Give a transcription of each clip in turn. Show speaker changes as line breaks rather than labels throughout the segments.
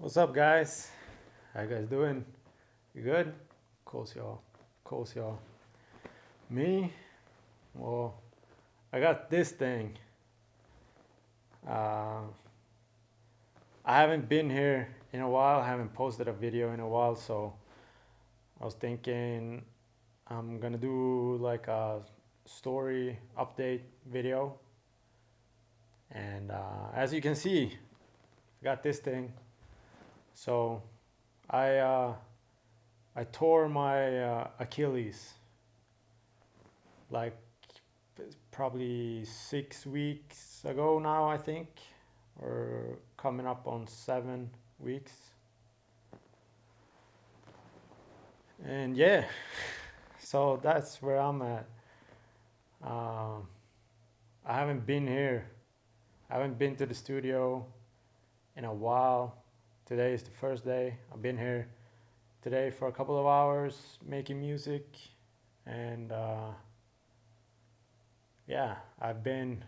What's up, guys? How you guys doing? You good? Of course, y'all. Of course, y'all. Me? Well, I got this thing. Uh, I haven't been here in a while. I haven't posted a video in a while, so I was thinking I'm gonna do like a story update video. And as you can see, I got this thing. So I uh, I tore my Achilles like probably 6 weeks ago now, I think, or coming up on 7 weeks. And yeah, so that's where I'm at. Um, I haven't been here. I haven't been to the studio in a while. Today is the first day. I've been here today for a couple of hours making music, and yeah, I've been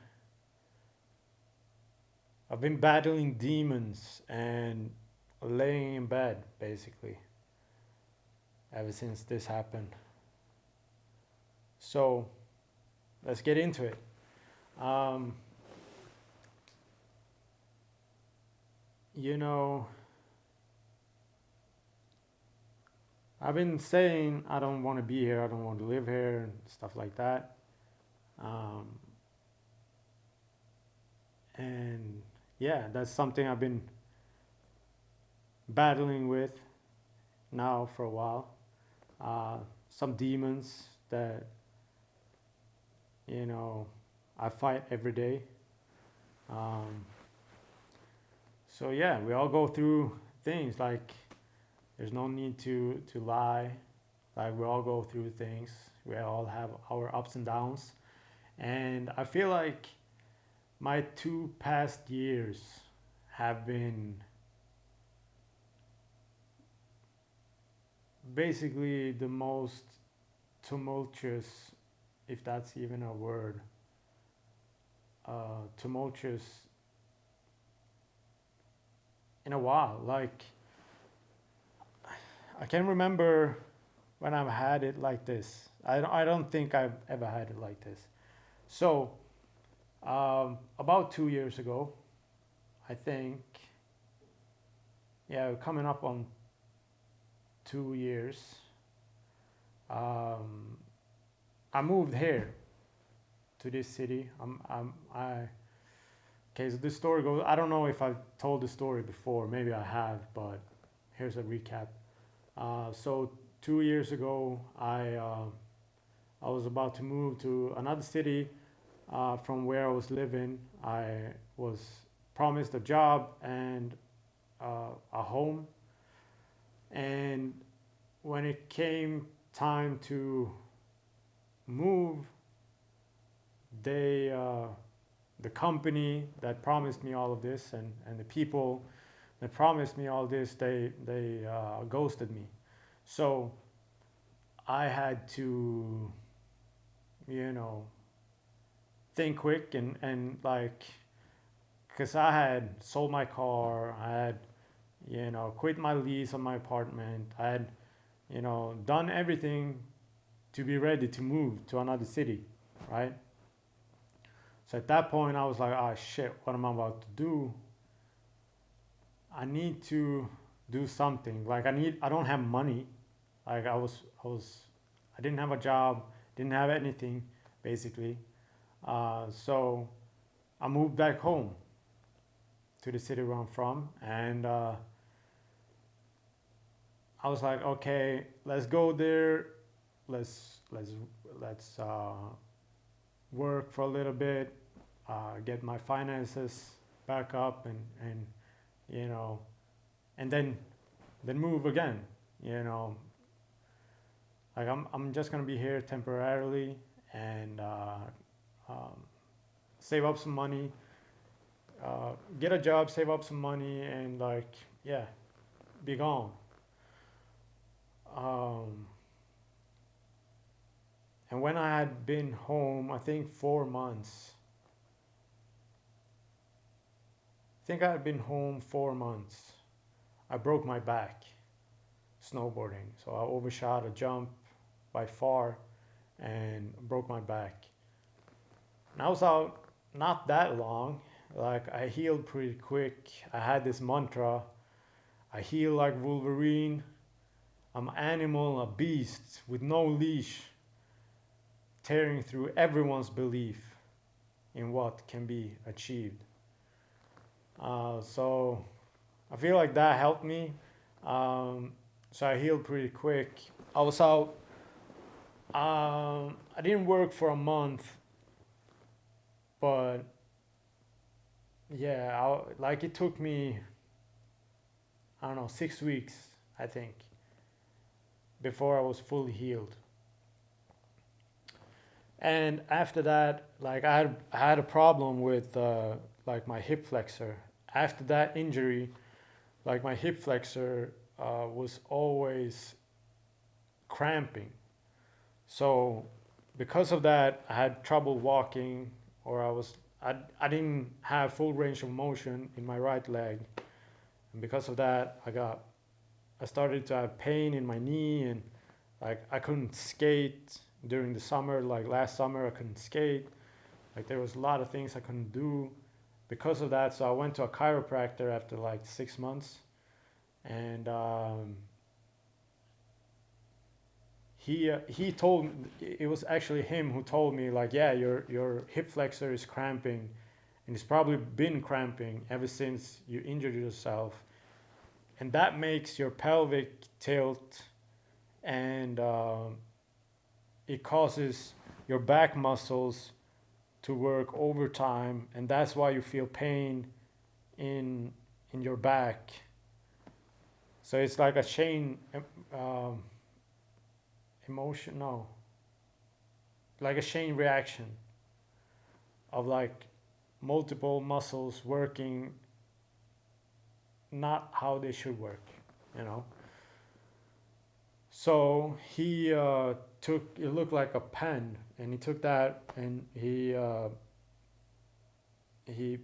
battling demons and laying in bed basically ever since this happened. So let's get into it. Um, you know, I've been saying I don't want to be here, I don't want to live here, and stuff like that. Um, and yeah, that's something I've been battling with now for a while. Uh, some demons that, you know, I fight every day. Um, so yeah, we all go through things like there's no need to lie. Like we all go through things. We all have our ups and downs. And I feel like my 2 past years have been basically the most tumultuous, if that's even a word, tumultuous in a while. Like I can remember when I've had it like this. I don't think I've ever had it like this. So about 2 years ago, I think, yeah, coming up on 2 years, um, I moved here to this city. Okay, so this story goes, I don't know if I've told the story before, maybe I have, but here's a recap. So 2 years ago, I was about to move to another city from where I was living. I was promised a job and a home. And when it came time to move, they, the company that promised me all of this, and the people that promised me all this, they ghosted me. So I had to, you know, think quick and like, because I had sold my car, I had, quit my lease on my apartment, I had, done everything to be ready to move to another city, right? So at that point, I was like, oh shit, what am I about to do? I need to do something. Like I don't have money. Like I didn't have a job, didn't have anything, basically. So I moved back home to the city where I'm from, and I was like, okay, let's go there. Let's let's let's work for a little bit, get my finances back up, and you know, and then move again. You know, like I'm just gonna be here temporarily and um, save up some money, get a job, save up some money, and like yeah, be gone. Um, and when I had been home, I think 4 months. I think I had been home 4 months. I broke my back snowboarding. So I overshot a jump by far and broke my back. And I was out not that long. Like I healed pretty quick. I had this mantra: I heal like Wolverine. I'm an animal, a beast with no leash, tearing through everyone's belief in what can be achieved. So I feel like that helped me. Um, so I healed pretty quick. I was out. I didn't work for a month, but yeah, like it took me, I don't know, 6 weeks, I think, before I was fully healed. And after that, like I had a problem with like my hip flexor. After that injury, like my hip flexor was always cramping. So because of that, I had trouble walking, or I didn't have full range of motion in my right leg, and because of that, I started to have pain in my knee, and like I couldn't skate during the summer. Like last summer, I couldn't skate. Like there was a lot of things I couldn't do because of that. So I went to a chiropractor after like 6 months, and he told, it was actually him who told me, like, yeah, your hip flexor is cramping, and it's probably been cramping ever since you injured yourself, and that makes your pelvic tilt, and it causes your back muscles to work overtime, and that's why you feel pain in in your back. So it's like a chain um, emotion, no, like a chain reaction of like multiple muscles working not how they should work, you know. So he took, it looked like a pen, and he took that and he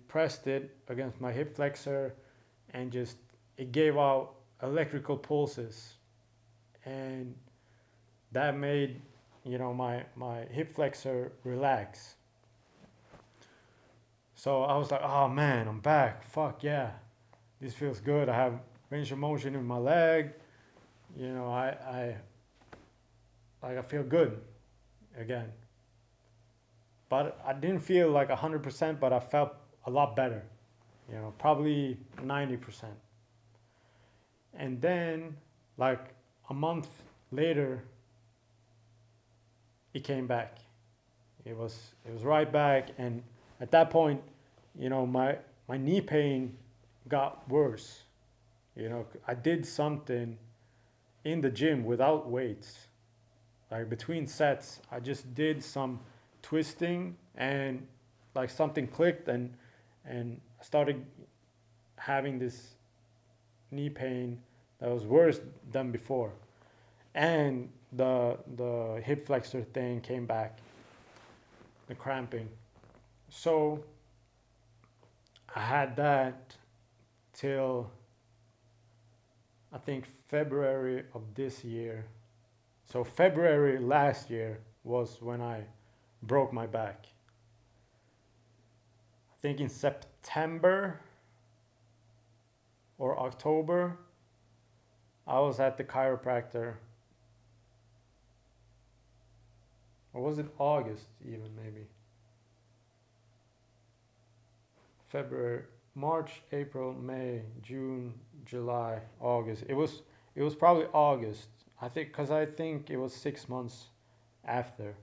pressed it against my hip flexor, and just it gave out electrical pulses, and that made, you know, my hip flexor relax. So I was like, oh man, I'm back. Fuck yeah, this feels good. I have range of motion in my leg. You know, I feel good again. But I didn't feel like 100%, but I felt a lot better. You know, probably 90%. And then, like a month later, it came back. It was right back, and at that point, you know, my knee pain got worse. You know, I did something in the gym without weights. Like between sets, I just did some twisting, and like something clicked, and I started having this knee pain that was worse than before. And the hip flexor thing came back, the cramping. So I had that till I think February of this year. So February last year was when I broke my back. I think in September or October, I was at the chiropractor. Or was it August even, maybe? February, March, April, May, June, July, August. It was probably August. I think, because I think it was 6 months after.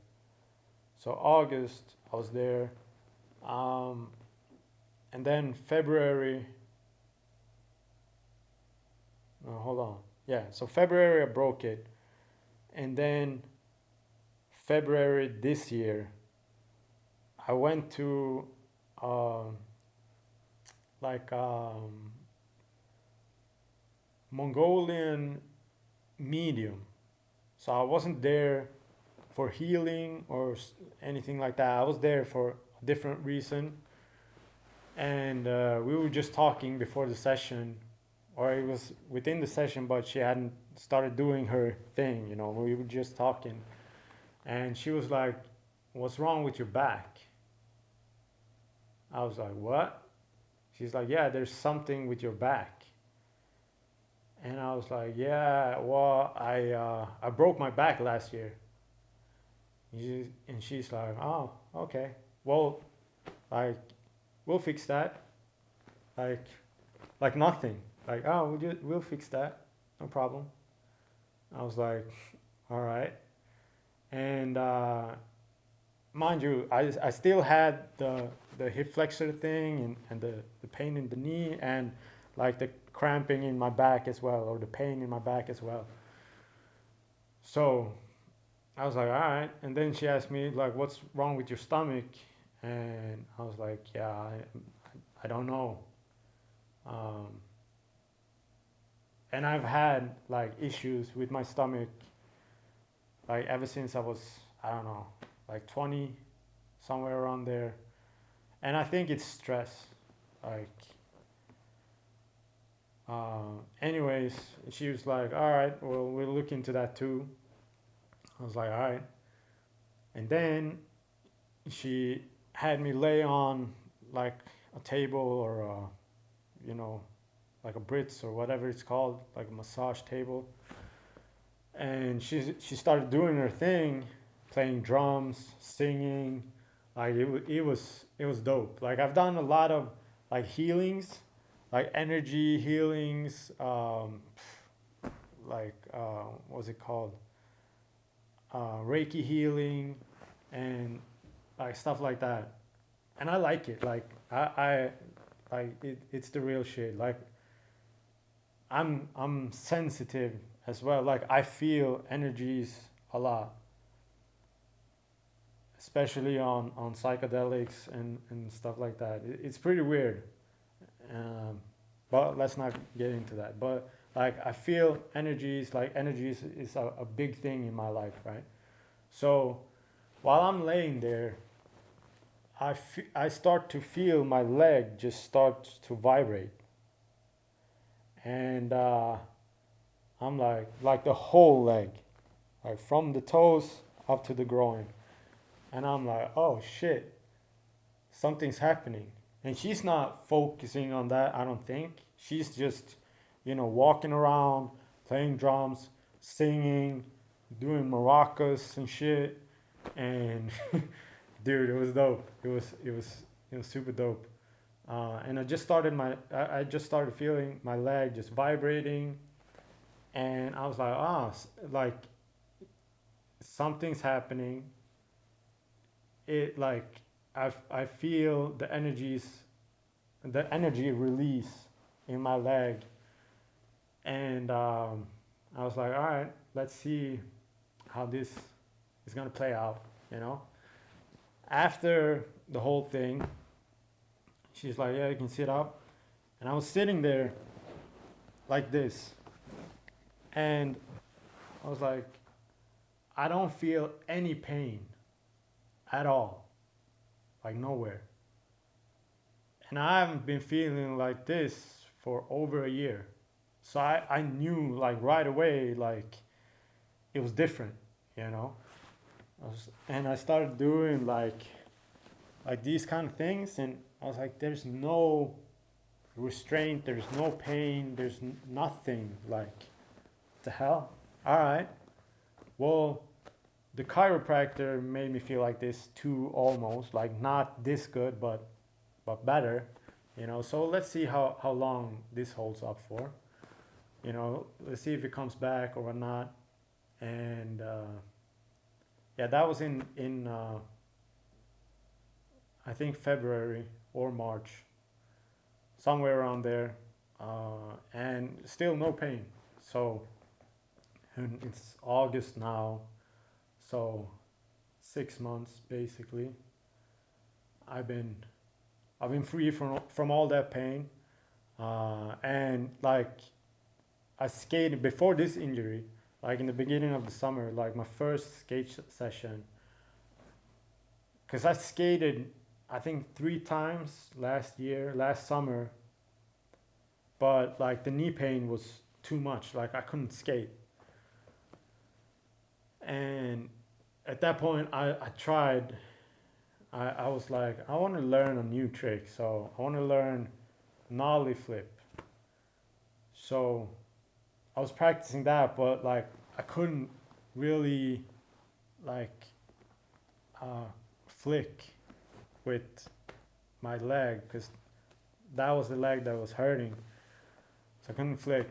So August I was there, um, and then February. No, hold on. Yeah, so February I broke it, and then February this year I went to um, like Mongolian medium. So I wasn't there for healing or anything like that. I was there for a different reason. And we were just talking before the session, or it was within the session, but she hadn't started doing her thing. You know, we were just talking, and she was like, "What's wrong with your back?" I was like, "What?" She's like, "Yeah, there's something with your back." And I was like, "Yeah, well, I broke my back last year." And she's like, "Oh, okay. Well, like we'll fix that. Like like nothing. Like, oh, we'll fix that. No problem." I was like, "All right." And mind you, I still had the hip flexor thing, and the pain in the knee, and like the cramping in my back as well, or the pain in my back as well. So I was like, all right. And then she asked me like, what's wrong with your stomach? And I was like, yeah, I don't know. Um, and I've had like issues with my stomach like ever since I was, I don't know, like 20, somewhere around there. And I think it's stress. Like, anyways, she was like, all right, well, we'll look into that too. I was like, all right. And then she had me lay on like a table, or you know, like a Brits or whatever it's called, like a massage table. And she started doing her thing, playing drums, singing. Like it was dope. Like I've done a lot of like healings, like energy healings, like what's it called, Reiki healing, and like stuff like that. And I like it. Like I like it's the real shit. Like I'm sensitive as well. Like I feel energies a lot, especially on psychedelics and stuff like that. It's pretty weird, um, but let's not get into that. But like I feel energies. Like energies is a big thing in my life, right? So while I'm laying there, I start to feel my leg just start to vibrate, and I'm like the whole leg, like from the toes up to the groin. And I'm like, oh shit, something's happening. And she's not focusing on that, I don't think. She's just, walking around, playing drums, singing, doing maracas and shit. And dude, it was dope. It was super dope. And I just started feeling my leg just vibrating, and I was like, like something's happening. It like I feel the energy release in my leg, and I was like, all right, let's see how this is gonna play out. You know, after the whole thing, she's like, yeah, you can sit up, and I was sitting there like this, and I was like, I don't feel any pain at all, like nowhere. And I haven't been feeling like this for over a year. So I knew like right away, like it was different, you know? And I started doing like these kind of things, and I was like, there's no restraint, there's no pain, there's nothing. Like, the hell? All right. Well, the chiropractor made me feel like this too, almost like not this good, but better, So let's see how long this holds up for. Let's see if it comes back or not. And yeah, that was in I think February or March, somewhere around there, and still no pain. So and it's August now, so 6 months basically. I've been I've been free from all that pain, and like I skated before this injury, like in the beginning of the summer, like my first skate session, because I skated I think 3 times last summer, but like the knee pain was too much. Like I couldn't skate. And at that point, I tried. I was like, I want to learn a new trick. So I want to learn nollie flip. So I was practicing that, but like I couldn't really like uh, flick with my leg because that was the leg that was hurting. So I couldn't flick.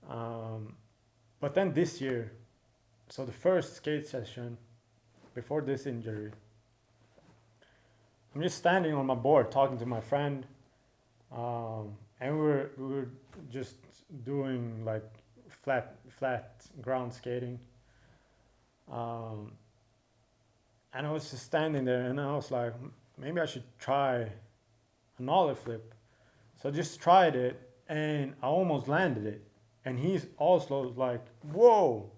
Um, but then this year, so the first skate session before this injury, I'm just standing on my board talking to my friend, and we were just doing like flat ground skating, um, and I was just standing there, and I was like, maybe I should try a nollie flip. So I just tried it, and I almost landed it, and he's also like, whoa,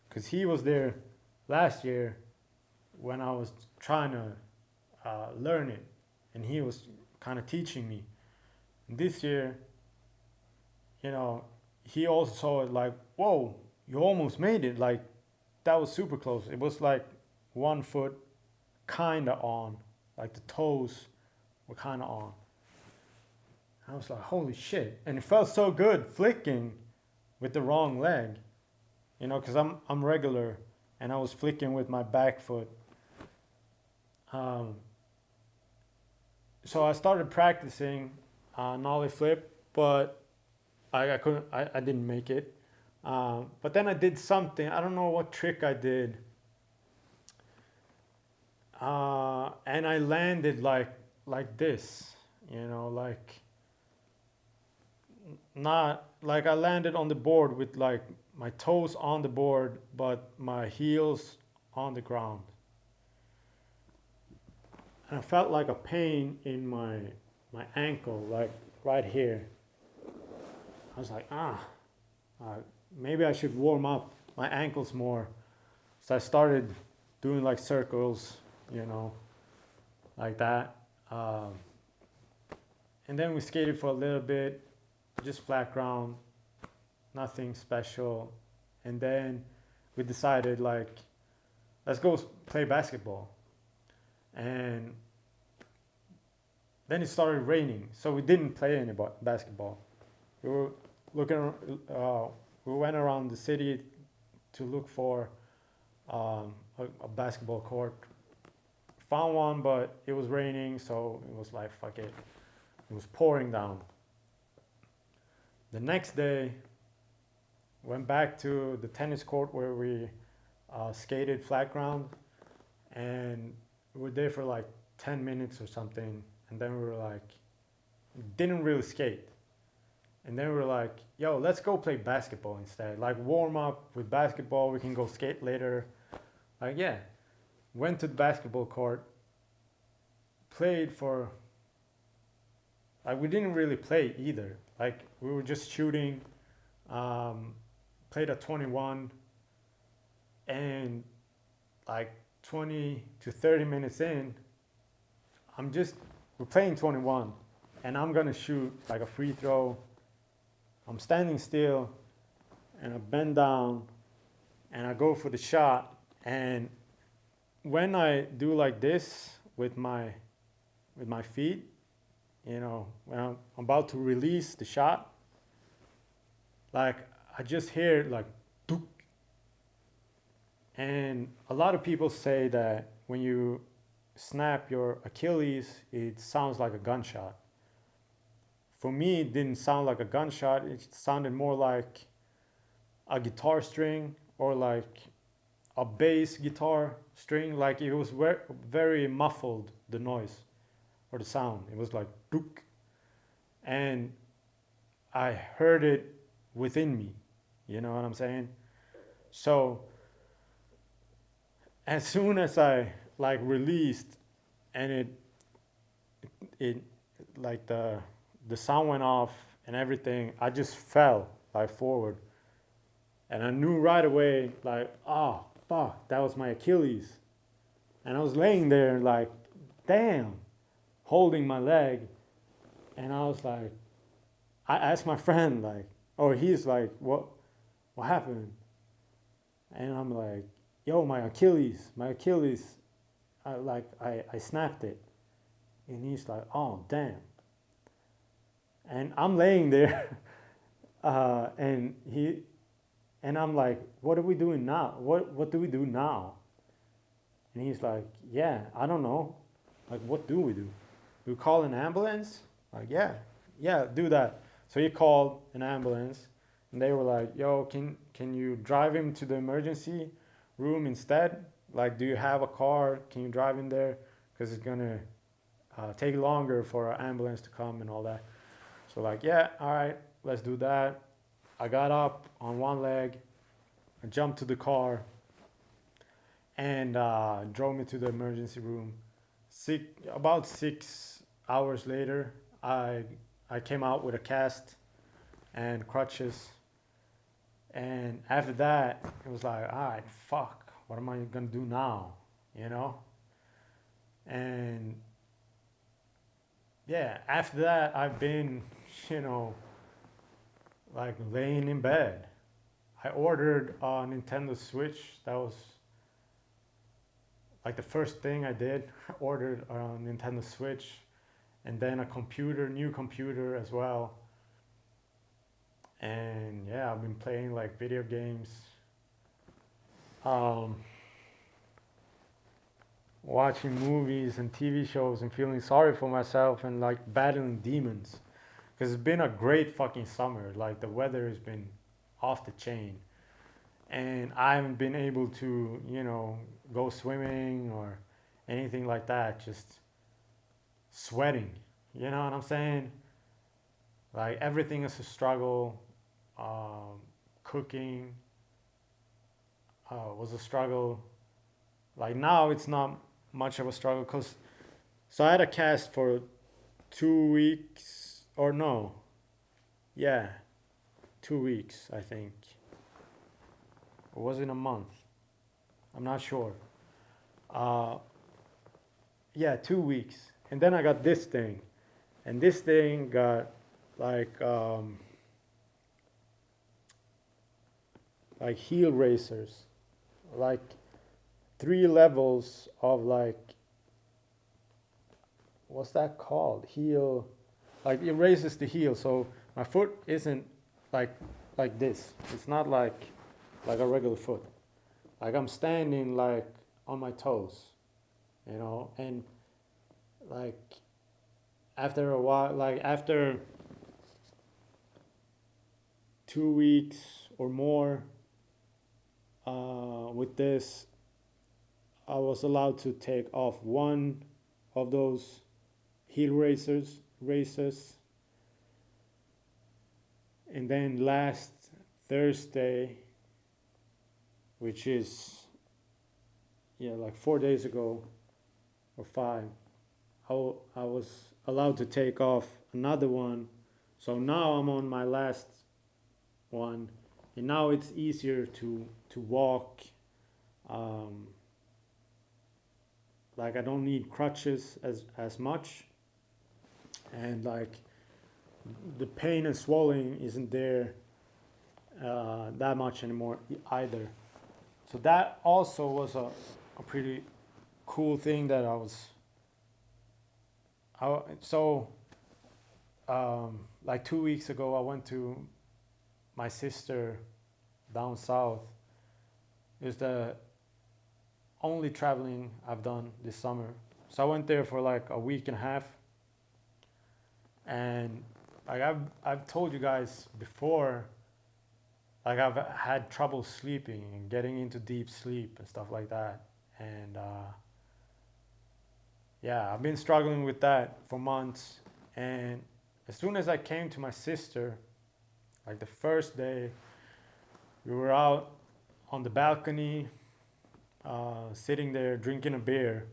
because he was there last year when I was trying to learn it, and he was kind of teaching me. And this year, you know, he also saw it like, whoa, you almost made it. Like that was super close. It was like one foot kind of on, like the toes were kind of on. I was like, holy shit. And it felt so good flicking with the wrong leg, you know, because I'm regular and I was flicking with my back foot. Um, so I started practicing nollie flip, but I couldn't, I didn't make it. But then I did something, I don't know what trick I did. And I landed like this, you know, like not like I landed on the board with like my toes on the board, but my heels on the ground. And I felt like a pain in my ankle, like right here. I was like, uh, maybe I should warm up my ankles more. So I started doing like circles, you know, like that. And then we skated for a little bit, just flat ground, nothing special. And then we decided like, let's go play basketball. And then it started raining, so we didn't play any basketball. We were looking, we went around the city to look for a basketball court. Found one, but it was raining, so it was like, fuck it. It was pouring down. The next day, went back to the tennis court where we skated flat ground, and we were there for like 10 minutes or something, and then we were like, didn't really skate. And then we were like, yo, let's go play basketball instead. Like warm up with basketball, we can go skate later. Like, yeah. Went to the basketball court, played for, like we didn't really play either. Like we were just shooting, played at 21, and like 20 to 30 minutes in, we're playing 21, and I'm gonna shoot like a free throw. I'm standing still, and I bend down, and I go for the shot, and when I do like this with my feet, you know, when I'm about to release the shot, like I just hear like dook. And a lot of people say that when you snap your Achilles, it sounds like a gunshot. For me, it didn't sound like a gunshot. It sounded more like a guitar string or like a bass guitar string. Like it was very muffled, the noise or the sound. It was like dook. And I heard it within me. You know what I'm saying? So as soon as I like released and it like the sound went off and everything, I just fell like forward. And I knew right away, like, oh, fuck, that was my Achilles. And I was laying there like, damn, holding my leg. And I was like, I asked my friend like, or he's like, what happened? And I'm like, yo, my Achilles, I snapped it. And he's like, oh damn. And I'm laying there, and I'm like, what are we doing now? What do we do now? And he's like, yeah, I don't know. Like, what do we do? Do we call an ambulance? Like, yeah, do that. So he called an ambulance, and they were like, yo, can you drive him to the emergency room instead? Like, do you have a car? Can you drive in there? Because it's gonna take longer for an ambulance to come and all that. So like, yeah, all right, let's do that. I got up on one leg, I jumped to the car, and drove me to the emergency room. About 6 hours later, I I came out with a cast and crutches. And after that, it was like, all right, fuck, what am I gonna do now? You know? And yeah, after that, I've been, you know, like laying in bed. I ordered a Nintendo Switch. That was like the first thing I did. I ordered a Nintendo Switch, and then a computer, new computer as well. And yeah, I've been playing like video games, um, watching movies and TV shows, and feeling sorry for myself and like battling demons. Because it's been a great fucking summer. Like the weather has been off the chain, and I haven't been able to, you know, go swimming or anything like that. Just sweating. You know what I'm saying? Like everything is a struggle. Cooking was a struggle. Like now, it's not much of a struggle because so I had a cast for 2 weeks or no, yeah, 2 weeks I think. Or was it a month? I'm not sure. Uh, yeah, 2 weeks, and then I got this thing, and this thing got like heel racers, like 3 levels of like what's that called? Heel, like it raises the heel, so my foot isn't like this. It's not like a regular foot. Like I'm standing like on my toes, you know, and like after a while, like after 2 weeks or more with this, I was allowed to take off one of those heel races, and then last Thursday, which is yeah like 4 days ago or five, I was allowed to take off another one. So now I'm on my last one, and now it's easier to walk. Um, like I don't need crutches as much, and like the pain and swelling isn't there that much anymore either. So that also was a pretty cool thing that so like 2 weeks ago I went to my sister down south. It was the only traveling I've done this summer. So I went there for like a week and a half, and like I've told you guys before, like I've had trouble sleeping and getting into deep sleep and stuff like that, and yeah, I've been struggling with that for months. And as soon as I came to my sister, like the first day, we were out on the balcony, sitting there drinking a beer,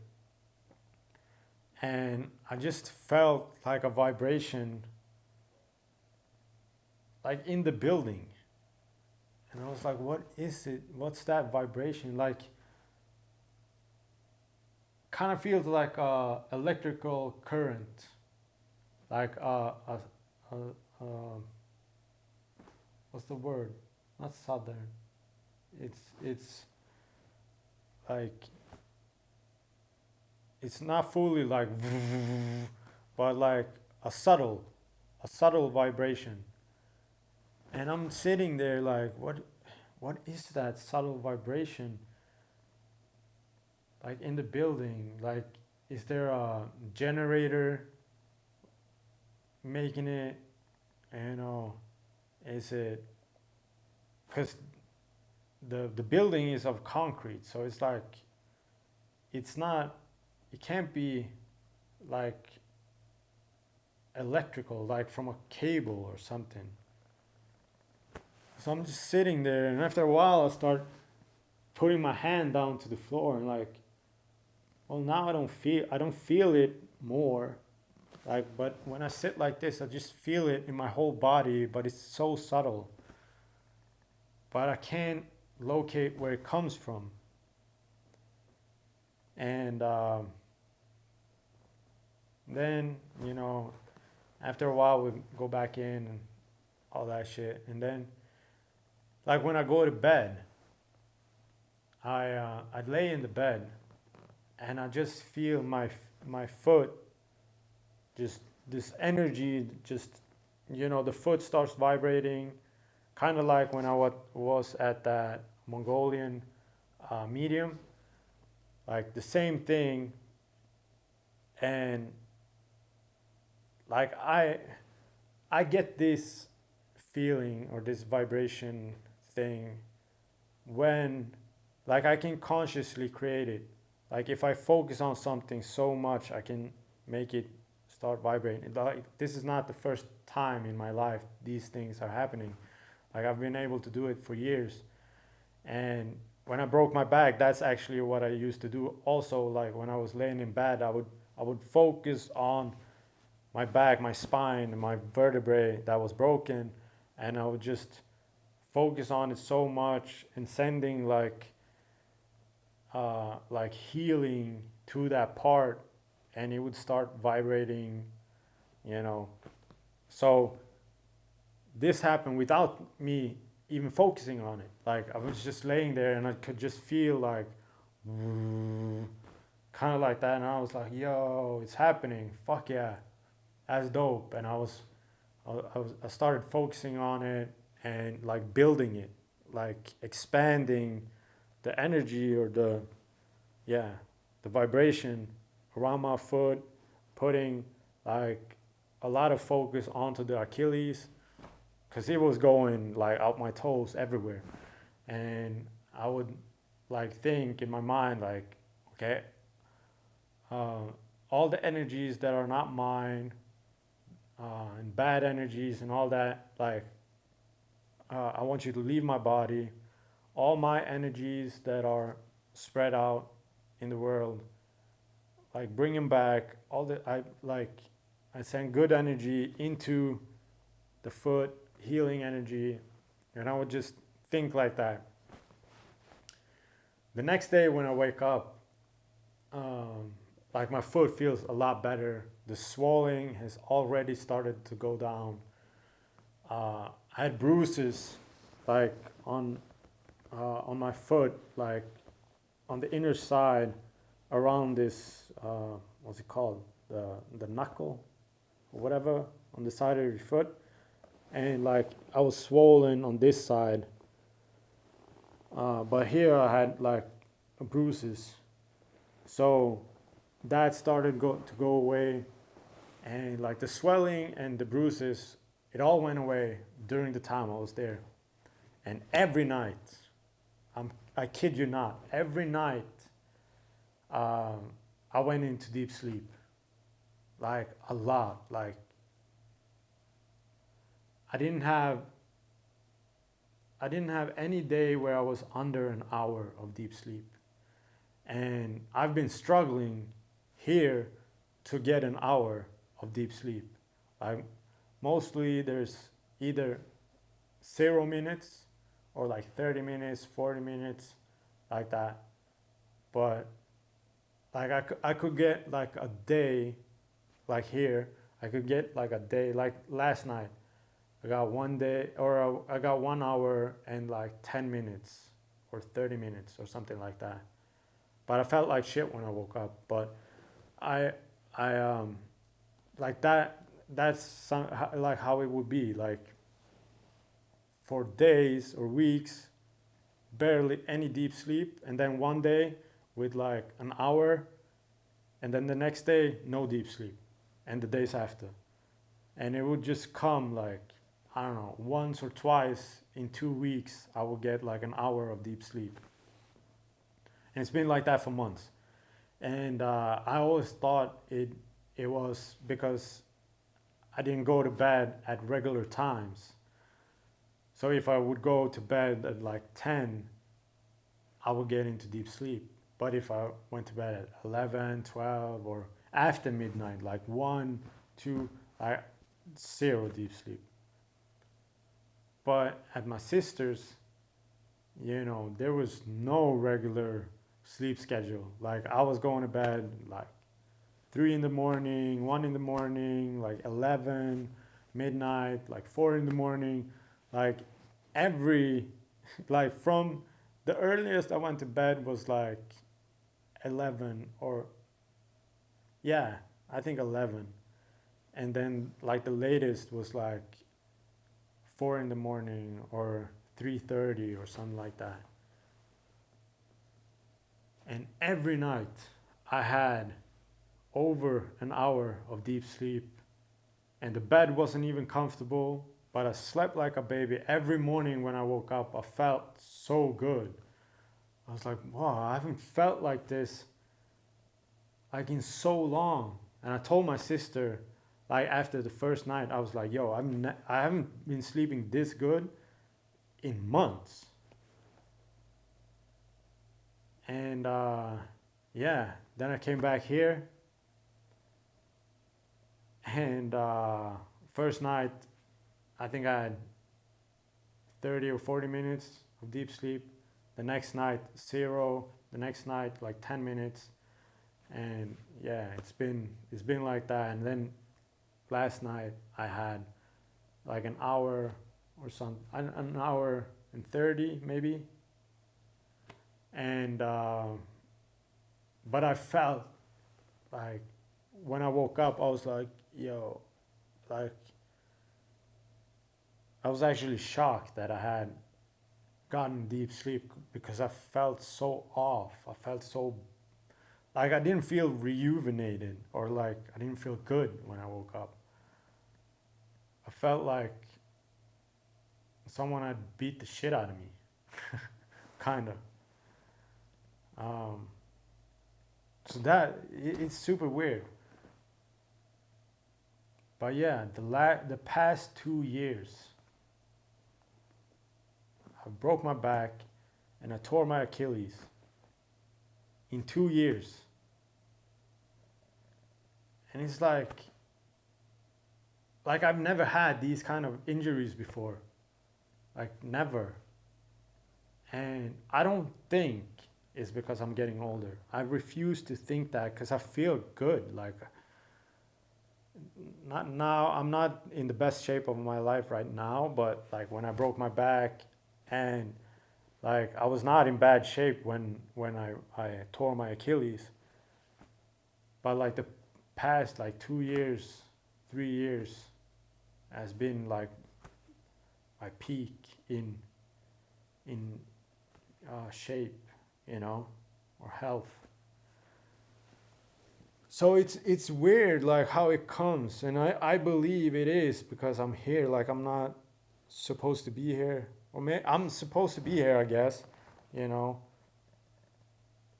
and I just felt like a vibration, like in the building. And I was like, what is it? What's that vibration? Like, kind of feels like a electrical current, like a um, what's the word? Not southern. It's like it's not fully like, but like a subtle, a subtle vibration. And I'm sitting there like, what is that subtle vibration? Like in the building, like, is there a generator making it? You know, is it because the building is of concrete, so it's like it's not, it can't be like electrical, like from a cable or something. So I'm just sitting there, and after a while, I start putting my hand down to the floor, and like, well, now I don't feel it more. Like, but when I sit like this, I just feel it in my whole body, but it's so subtle. But I can't locate where it comes from. And then, you know, after a while, we go back in and all that shit. And then, like when I go to bed, I'd lay in the bed, and I just feel my foot, just this energy, just, you know, the foot starts vibrating, kind of like when I was at that Mongolian medium, like the same thing. And like I get this feeling or this vibration thing when, like, I can consciously create it. Like if I focus on something so much, I can make it start vibrating. Like this is not the first time in my life these things are happening. Like I've been able to do it for years. And when I broke my back, that's actually what I used to do. Also, like when I was laying in bed, I would focus on my back, my spine, my vertebrae that was broken, and I would just focus on it so much and sending like healing to that part, and it would start vibrating, you know. So this happened without me even focusing on it. Like I was just laying there and I could just feel like kind of like that, and I was like, yo, it's happening, fuck yeah, that's dope. And I started focusing on it and like building it, like expanding the energy or yeah, the vibration around my foot, putting like a lot of focus onto the Achilles, because it was going like out my toes everywhere. And I would like think in my mind like, okay, uh, all the energies that are not mine, and bad energies and all that, like, I want you to leave my body. All my energies that are spread out in the world, like bring them back. All the I send good energy into the foot, healing energy, and I would just think like that. The next day when I wake up, like my foot feels a lot better. The swelling has already started to go down. I had bruises, like on my foot, like on the inner side, around this what's it called, the knuckle or whatever, on the side of your foot, and like I was swollen on this side, but here I had like bruises. So that started to go away, and like the swelling and the bruises, it all went away during the time I was there. And every night, I kid you not, every night I went into deep sleep, like a lot. Like I didn't have I didn't have any day where I was under an hour of deep sleep. And I've been struggling here to get an hour of deep sleep. Like mostly there's either 0 minutes or like 30 minutes, 40 minutes, like that. But like I could get like a day, like here, I could get like a day, like last night. I got 1 day, or I got 1 hour and like 10 minutes or 30 minutes or something like that. But I felt like shit when I woke up. But I, I, like that, that's like how it would be. Like for days or weeks, barely any deep sleep. And then one day with like an hour. And then the next day, no deep sleep. And the days after. And it would just come like, I don't know, once or twice in 2 weeks, I would get like an hour of deep sleep. And it's been like that for months. And I always thought it was because I didn't go to bed at regular times. So if I would go to bed at like 10, I would get into deep sleep. But if I went to bed at 11, 12, or after midnight, like 1, 2, I zero deep sleep. But at my sister's, there was no regular sleep schedule. Like I was going to bed like 3 in the morning, 1 in the morning, like 11, midnight, like 4 in the morning, like every, like from the earliest I went to bed was like 11, or yeah, I think 11. And then like the latest was like 4 in the morning or 3:30 or something like that. And every night I had over an hour of deep sleep, and the bed wasn't even comfortable, but I slept like a baby. Every morning when I woke up, I felt so good. I was like, wow, I haven't felt like this like in so long. And I told my sister, like after the first night, I was like, yo, I haven't been sleeping this good in months. And yeah, then I came back here, and first night, I think I had 30 or 40 minutes of deep sleep. The next night, zero. The next night, like 10 minutes. And yeah, it's been like that. And then last night I had like an hour or something, an hour and 30 maybe. And but I felt like when I woke up, I was like, yo, like I was actually shocked that I had gotten deep sleep, because I felt so off. I felt so like I didn't feel rejuvenated, or like I didn't feel good when I woke up. I felt like someone had beat the shit out of me, kind of. Um, so it's super weird. But yeah, the past 2 years, I broke my back and I tore my Achilles in 2 years. And it's like I've never had these kind of injuries before. Like never. And I don't think it's because I'm getting older. I refuse to think that, because I feel good. Like not now, I'm not in the best shape of my life right now, but like when I broke my back, and like I was not in bad shape when I tore my Achilles. But like the past like 2 years, 3 years has been like my peak in shape, or health. So it's weird like how it comes, and I believe it is because I'm here. Like I'm not supposed to be here, or I'm supposed to be here, I guess. You know,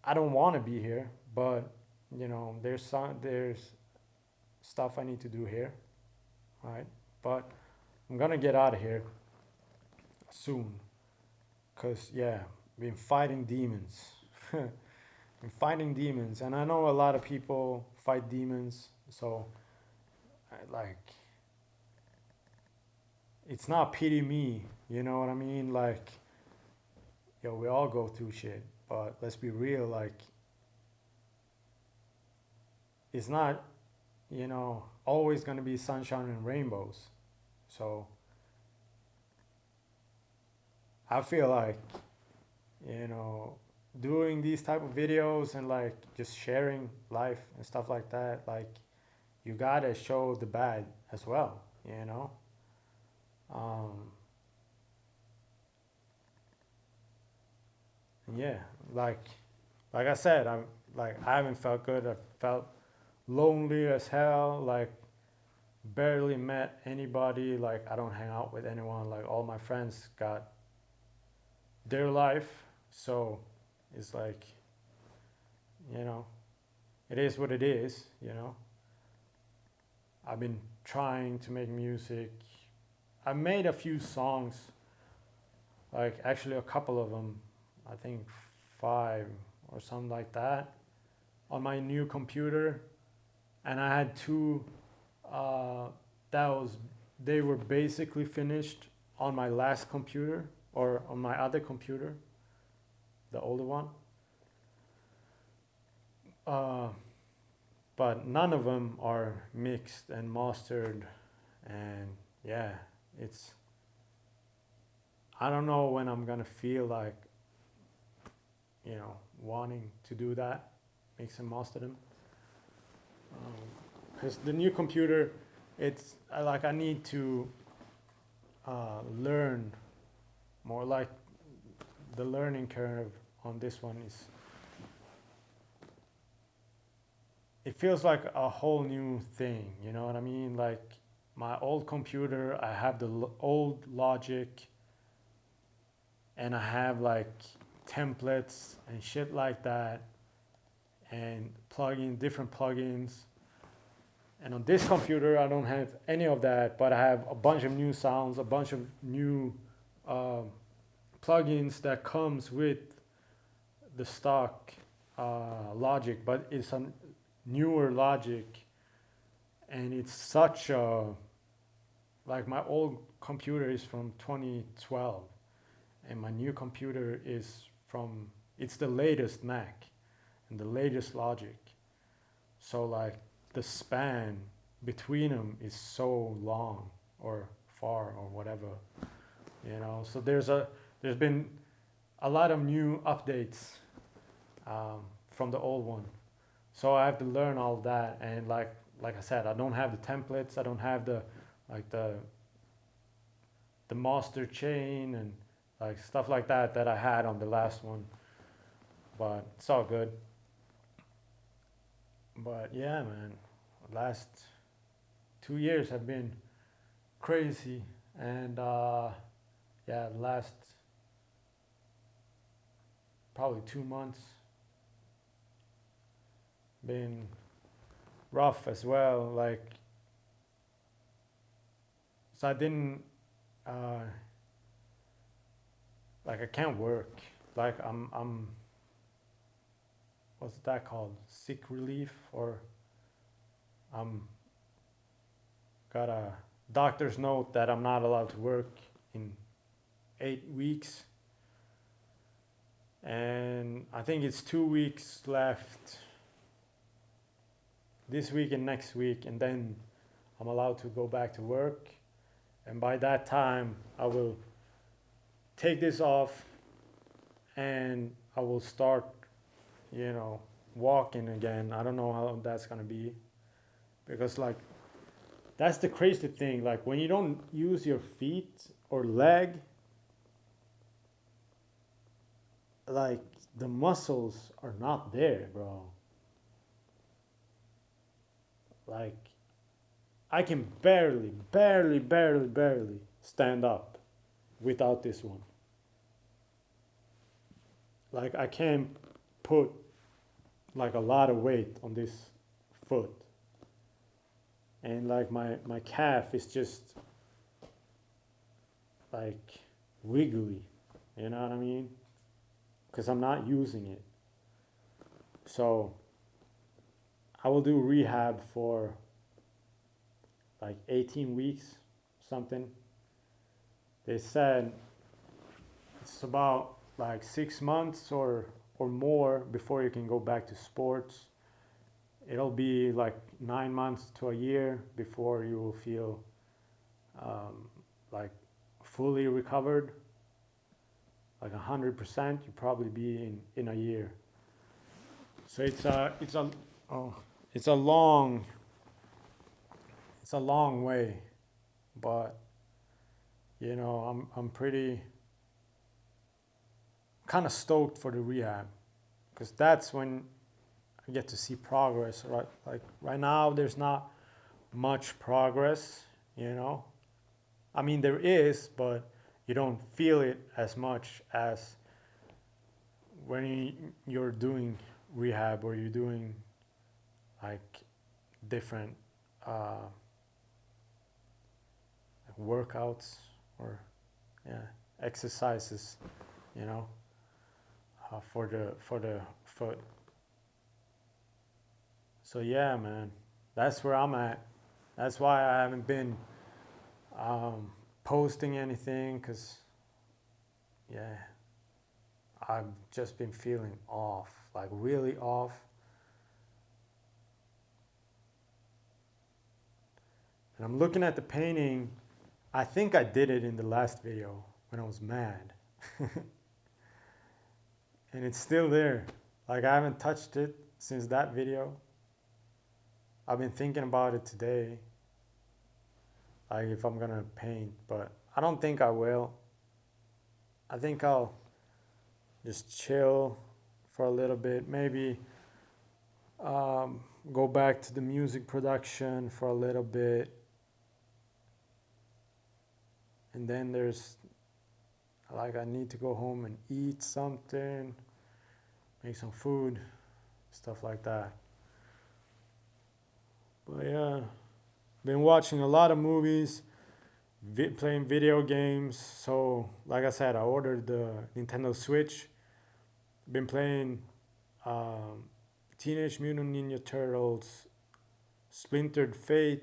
I don't want to be here, but there's stuff I need to do here, right? But I'm gonna get out of here soon, cause yeah, been fighting demons. Been fighting demons, and I know a lot of people fight demons, so like it's not pity me, you know what I mean? Like, yo, we all go through shit, but let's be real, like it's not, always gonna be sunshine and rainbows. So I feel like, you know, doing these type of videos and like just sharing life and stuff like that, like you gotta show the bad as well, you know. Um, yeah, like like I said, I haven't felt good. I felt lonely as hell. Like barely met anybody. Like I don't hang out with anyone. Like all my friends got their life, so it's like, you know, it is what it is. You know, I've been trying to make music. I made a few songs, like actually a couple of them. I think five or something like that on my new computer, and I had two uh, that was they were basically finished on my last computer or on my other computer, the older one. Uh, but none of them are mixed and mastered, and yeah, it's I don't know when I'm gonna feel like, you know, wanting to do that, mix and master them. Because the new computer, it's like I need to learn more. Like the learning curve on this one is, it feels like a whole new thing. You know what I mean? Like my old computer, I have the old logic, and I have like templates and shit like that, and different plugins. And on this computer, I don't have any of that, but I have a bunch of new sounds, a bunch of new uh, plugins that comes with the stock logic, but it's a newer logic, and it's such a, like my old computer is from 2012, and my new computer is from, it's the latest Mac and the latest logic. So like the span between them is so long or far or whatever, you know. So there's been a lot of new updates from the old one. So I have to learn all of that, and like I said, I don't have the templates. I don't have the like the master chain and like stuff like that that I had on the last one. But it's all good. But yeah, man, last 2 years have been crazy, and yeah, last probably 2 months been rough as well. Like, so I didn't uh, like I can't work. Like I'm what's that called? Sick relief, or I'm got a doctor's note that I'm not allowed to work in 8 weeks, and I think it's 2 weeks left this week and next week, and then I'm allowed to go back to work. And by that time, I will take this off, and I will start, you know, walking again. I don't know how that's gonna be, because like that's the crazy thing. Like when you don't use your feet or leg, like the muscles are not there, bro. Like I can barely stand up without this one. Like I can't put like a lot of weight on this foot, and like my calf is just like wiggly, you know what I mean? Because I'm not using it. So I will do rehab for like 18 weeks, something. They said it's about like 6 months or more before you can go back to sports. It'll be like 9 months to a year before you will feel like fully recovered. like 100%, you probably be in a year. So oh, it's a long it's a long way, but I'm pretty kind of stoked for the rehab because that's when I get to see progress. Right, like right now, there's not much progress. You know, I mean there is, but you don't feel it as much as when you're doing rehab or you're doing like different uh, workouts or yeah exercises. You know, for the foot. So yeah, man, that's where I'm at. That's why I haven't been posting anything because yeah, I've just been feeling off, like really off. And I'm looking at the painting. I think I did it in the last video when I was mad, and it's still there. Like I haven't touched it since that video. I've been thinking about it today, like if I'm gonna paint, but I don't think I will. I think I'll just chill for a little bit, maybe go back to the music production for a little bit, and then there's like I need to go home and eat something, make some food, stuff like that. But yeah, been watching a lot of movies, playing video games. So like I said, I ordered the Nintendo Switch. Been playing um, Teenage Mutant Ninja Turtles, Splintered Fate,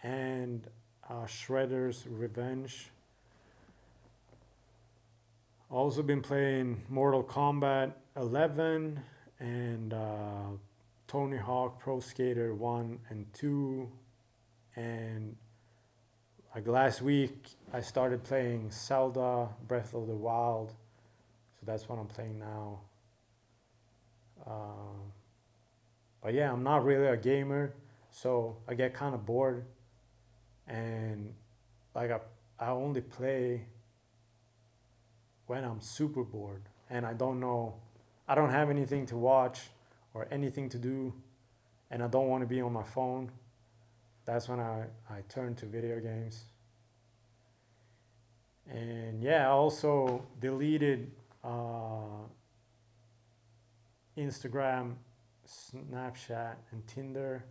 and Shredder's Revenge. Also been playing Mortal Kombat 11 and Tony Hawk Pro Skater 1 and 2. And like last week, I started playing Zelda Breath of the Wild. So that's what I'm playing now. But yeah, I'm not really a gamer, so I get kind of bored. And like I only play when I'm super bored and I don't have anything to watch or anything to do, and I don't want to be on my phone. That's when I turn to video games. And yeah, I also deleted Instagram, Snapchat, and Tinder.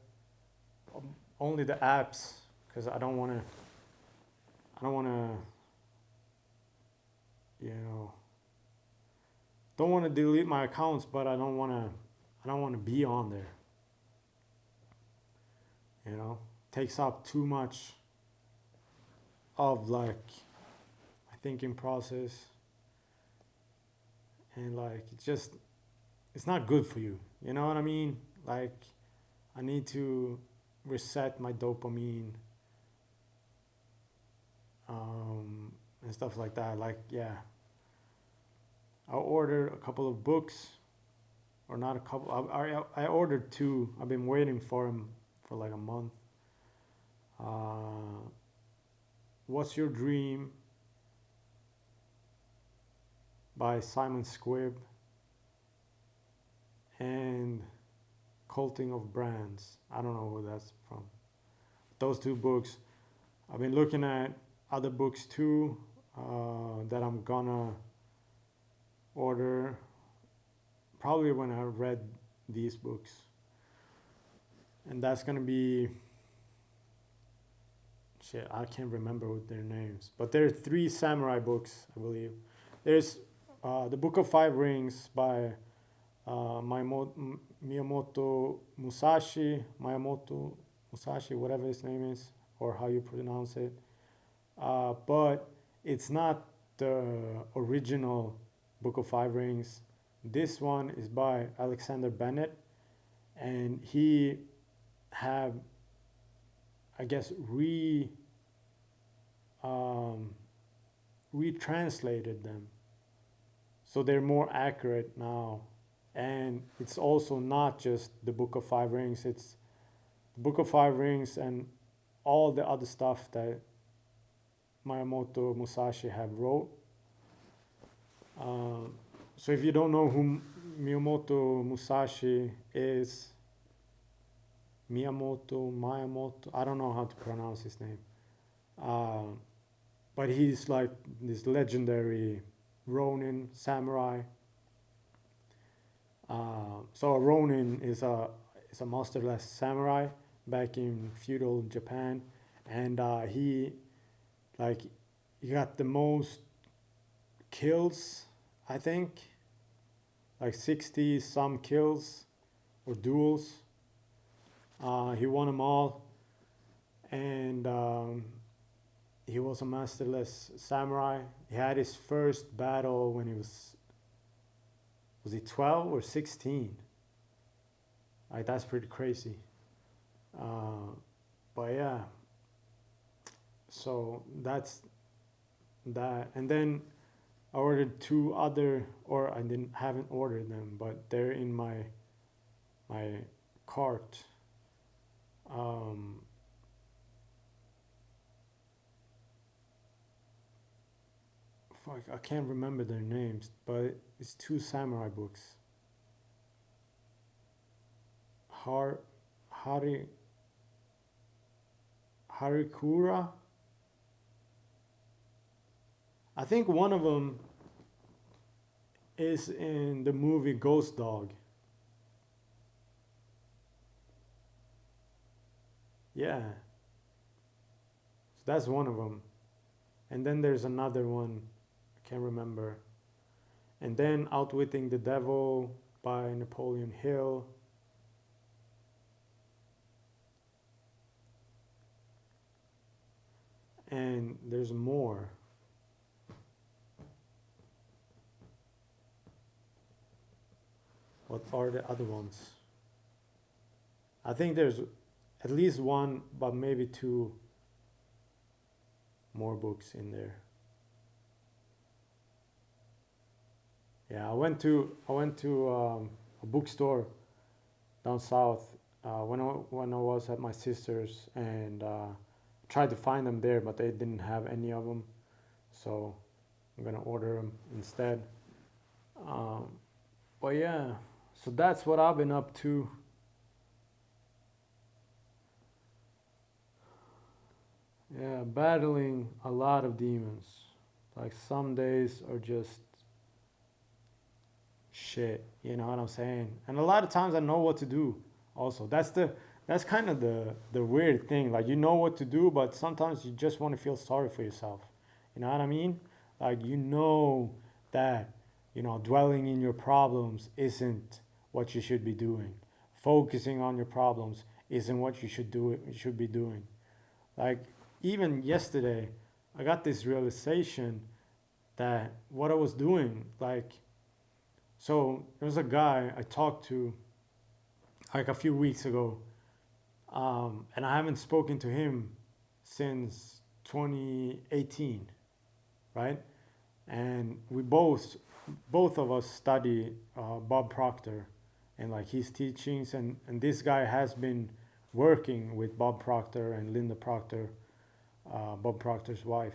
Only the apps, because I don't want to, don't want to delete my accounts, but I don't want to be on there. Takes up too much of like my thinking process, and like it's not good for you. You know what I mean? Like I need to reset my dopamine and stuff like that. Like yeah, I ordered a couple of books, or not a couple. I ordered two. I've been waiting for them for like a month. What's Your Dream by Simon Squibb, and Culting of Brands. I don't know who that's from. Those two books. I've been looking at other books too that I'm gonna order probably when I read these books. And that's gonna be shit, I can't remember what their names, but there are 3 samurai books, I believe. There's the Book of Five Rings by Miyamoto Musashi, whatever his name is, or how you pronounce it. But it's not the original Book of Five Rings. This one is by Alexander Bennett, and he have, I guess, retranslated them So they're more accurate now. And it's also not just the Book of Five Rings, it's the Book of Five Rings and all the other stuff that Miyamoto Musashi have wrote. So if you don't know who Miyamoto Musashi is, Miyamoto, I don't know how to pronounce his name. Uh, but he's like this legendary Ronin samurai. So a Ronin is a masterless samurai back in feudal Japan, and like he got the most kills, I think, like 60 some kills or duels. He won them all, and he was a masterless samurai. He had his first battle when he was he 12 or 16? Like that's pretty crazy. Uh, but yeah, so that's that. And then I ordered two other, or I didn't haven't ordered them, but they're in my cart. Um, Fuck, I can't remember their names, but it's two samurai books. Har, Hari, Harikura. I think one of them is in the movie Ghost Dog. Yeah, so that's one of them. And then there's another one, I can't remember. And then Outwitting the Devil by Napoleon Hill. And there's more. What are the other ones? I think there's at least one, but maybe two more books in there. Yeah, I went to a bookstore down south when I was at my sister's, and tried to find them there, but they didn't have any of them. So I'm gonna order them instead. Um, but yeah, so that's what I've been up to. Yeah, battling a lot of demons. Like some days are just shit, you know what I'm saying? And a lot of times I know what to do. Also, that's kind of the weird thing. Like you know what to do, but sometimes you just want to feel sorry for yourself. You know what I mean? Like you know that dwelling in your problems isn't what you should be doing. Focusing on your problems isn't what you should be doing. Like even yesterday, I got this realization that what I was doing, like, so there was a guy I talked to like a few weeks ago, and I haven't spoken to him since 2018, right? And we both of us study Bob Proctor and like his teachings, and this guy has been working with Bob Proctor and Linda Proctor, Bob Proctor's wife,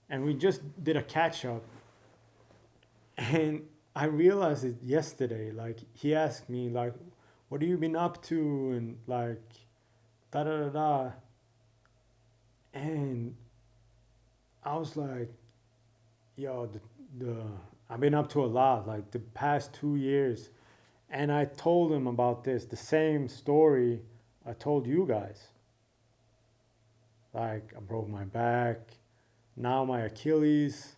and we just did a catch up, and I realized it yesterday. Like he asked me like, "What have you been up to?" and like, da da da da, and I was like, "Yo, the I've been up to a lot like the past 2 years," and I told him about this, the same story I told you guys. Like I broke my back, now my Achilles,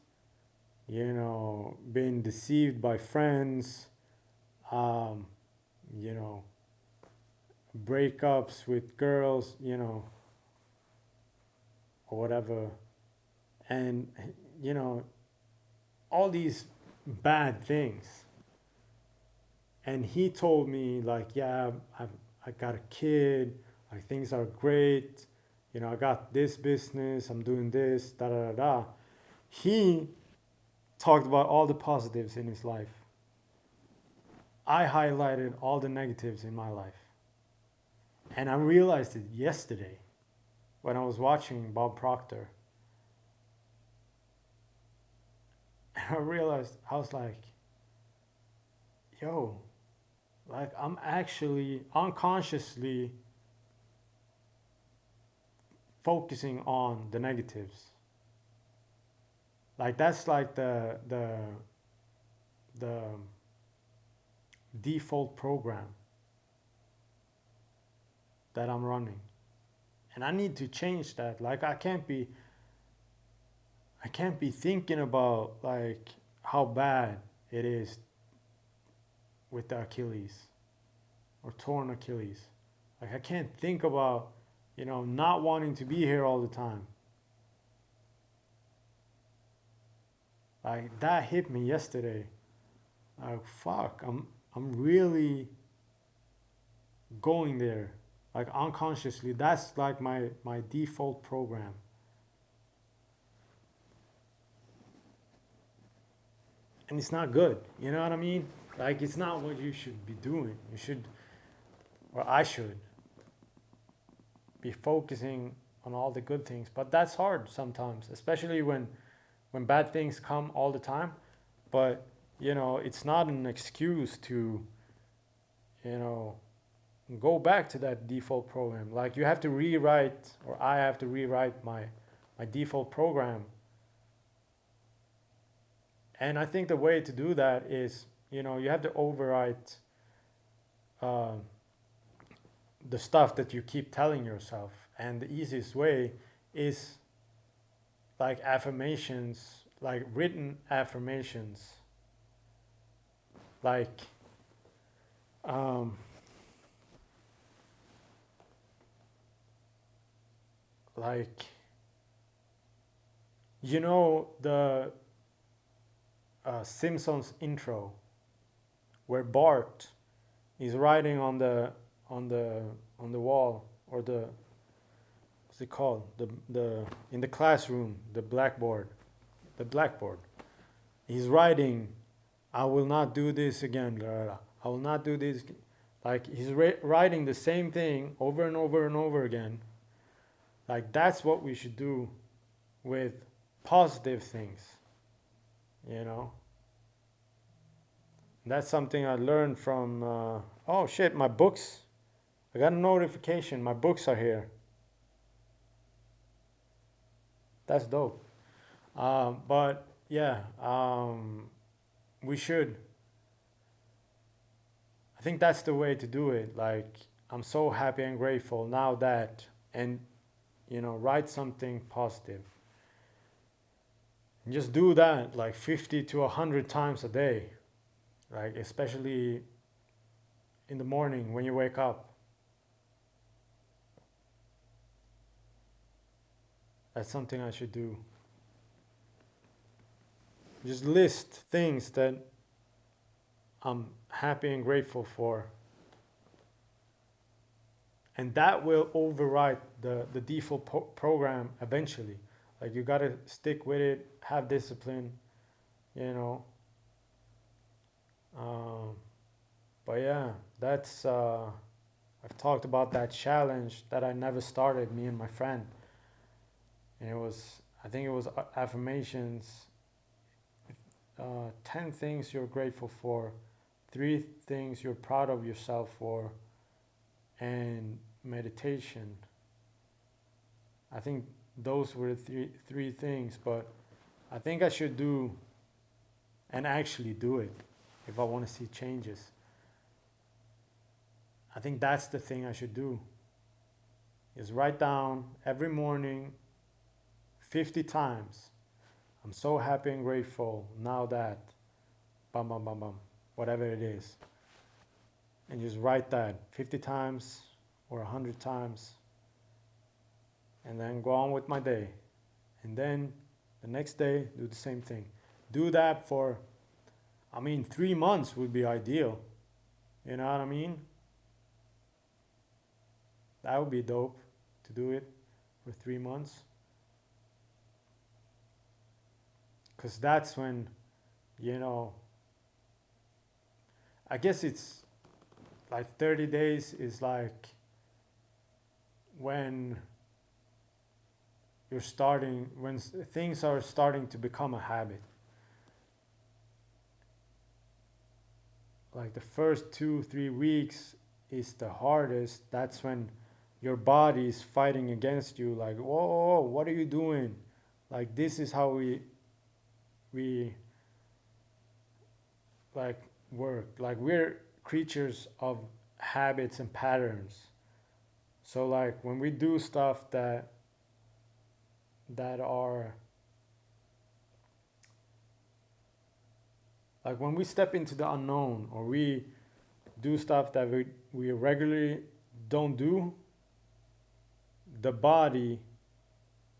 being deceived by friends, um, you know, breakups with girls, or whatever, and you know, all these bad things. And he told me like, yeah, I got a kid, like things are great, I got this business, I'm doing this, da da da da. He talked about all the positives in his life. I highlighted all the negatives in my life. And I realized it yesterday when I was watching Bob Proctor. And I realized, I was like, yo, like I'm actually unconsciously focusing on the negatives. Like that's like the default program that I'm running. And I need to change that. Like I can't be thinking about like how bad it is with the Achilles or torn Achilles. Like I can't think about, not wanting to be here all the time. Like that hit me yesterday. Like fuck, I'm really going there. Like unconsciously, that's like my default program. And it's not good. You know what I mean? Like it's not what you should be doing. You should, or I should, be focusing on all the good things. But that's hard sometimes, especially when bad things come all the time. But it's not an excuse to, you know, go back to that default program. Like you have to rewrite, or I have to rewrite my default program. And I think the way to do that is, you have to overwrite uh, the stuff that you keep telling yourself. And the easiest way is like affirmations, like written affirmations. Like, um, like, the Simpsons intro where Bart is writing on the on the wall, or the, what's it called, the in the classroom, the blackboard. He's writing, I will not do this again, blah, blah, blah. I will not do this. Like he's writing the same thing over and over and over again. Like that's what we should do with positive things, you know. That's something I learned from. Oh shit, my books. I got a notification. My books are here. That's dope. But yeah, we should. I think that's the way to do it. Like, I'm so happy and grateful now that, and write something positive. And just do that like 50 to 100 times a day. Like, especially in the morning when you wake up. That's something I should do. Just list things that I'm happy and grateful for. And that will override the default program eventually. Like you gotta stick with it, have discipline, you know. But yeah, that's, I've talked about that challenge that I never started, me and my friend. And I think it was affirmations, 10 things you're grateful for, 3 things you're proud of yourself for, and meditation. I think those were the three things, but I think I should do and actually do it if I want to see changes. I think that's the thing I should do, is write down every morning 50 times, I'm so happy and grateful now that, bum bum bum bum, whatever it is. And just write that 50 times or 100 times, and then go on with my day. And then the next day, do the same thing. Do that for, 3 months would be ideal. You know what I mean? That would be dope to do it for 3 months. Because that's when you know, I guess it's like 30 days is like when when things are starting to become a habit. Like the first 2 3 weeks is the hardest. That's when your body is fighting against you, like, whoa, whoa, whoa, what are you doing? Like, this is how we like work. Like, we're creatures of habits and patterns. So like when we do stuff that are like, when we step into the unknown, or we do stuff that we regularly don't do, the body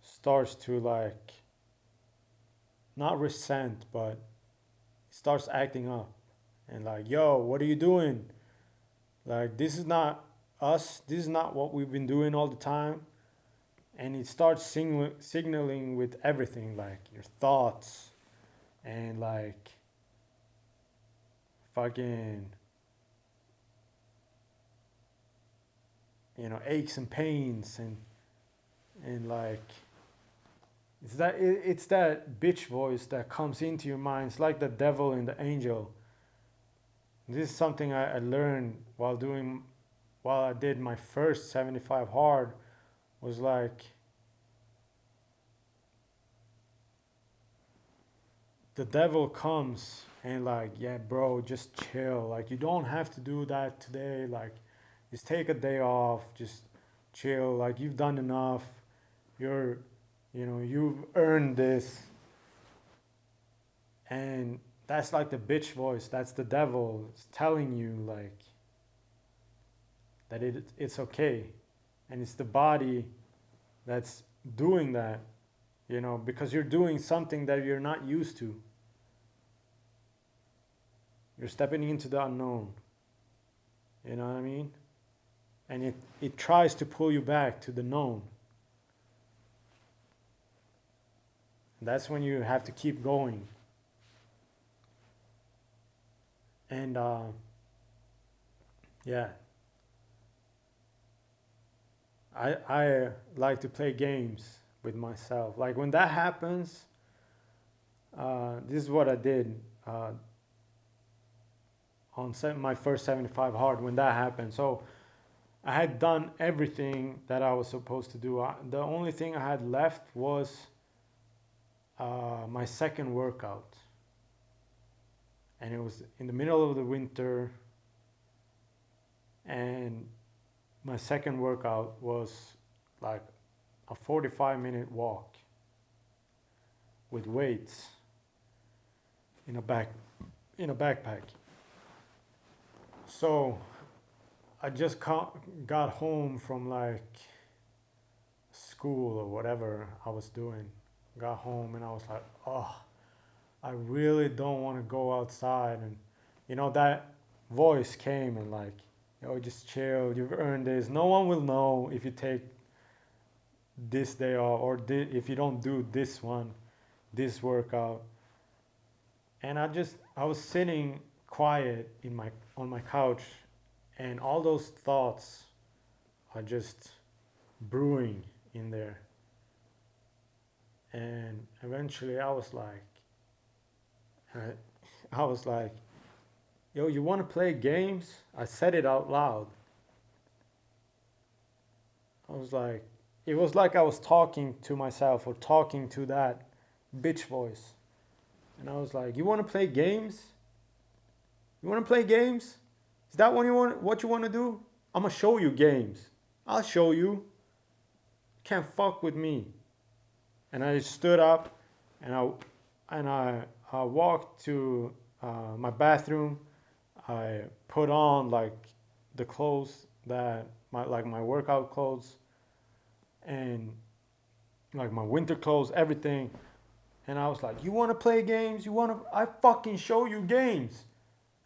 starts to like not resent, but starts acting up and like, yo, what are you doing? Like, this is not us. This is not what we've been doing all the time. And it starts signaling with everything, like your thoughts and like fucking, aches and pains, and like it's that bitch voice that comes into your mind. It's like the devil and the angel. This is something I learned while I did my first 75 hard. Was like, the devil comes and like, yeah, bro, just chill. Like, you don't have to do that today. Like, just take a day off. Just chill. Like, you've done enough. You're, you've earned this. And that's like the bitch voice. That's the devil. It's telling you like that it's okay. And it's the body that's doing that, because you're doing something that you're not used to. You're stepping into the unknown. You know what I mean? And it tries to pull you back to the known. That's when you have to keep going. And yeah, I like to play games with myself. Like, when that happens, this is what I did on my first 75 hard when that happened. So I had done everything that I was supposed to do. The only thing I had left was my second workout. And it was in the middle of the winter. And my second workout was like a 45-minute walk with weights in a backpack. So I just got home from like school or whatever I was doing. Got home and I was like, oh, I really don't want to go outside. And that voice came and like, yo, just chill. You've earned this. No one will know if you take this day off, or if you don't do this workout. And I was sitting quiet on my couch, and all those thoughts are just brewing in there. And eventually I was like, yo, you want to play games? I said it out loud. I was like, it was like I was talking to myself, or talking to that bitch voice. And I was like, you want to play games? You want to play games? Is that what you want to do? I'm going to show you games. I'll show you. Can't fuck with me. And I stood up and I walked to my bathroom. I put on like the clothes my workout clothes, and like my winter clothes, everything. And I was like, you want to play games? I fucking show you games.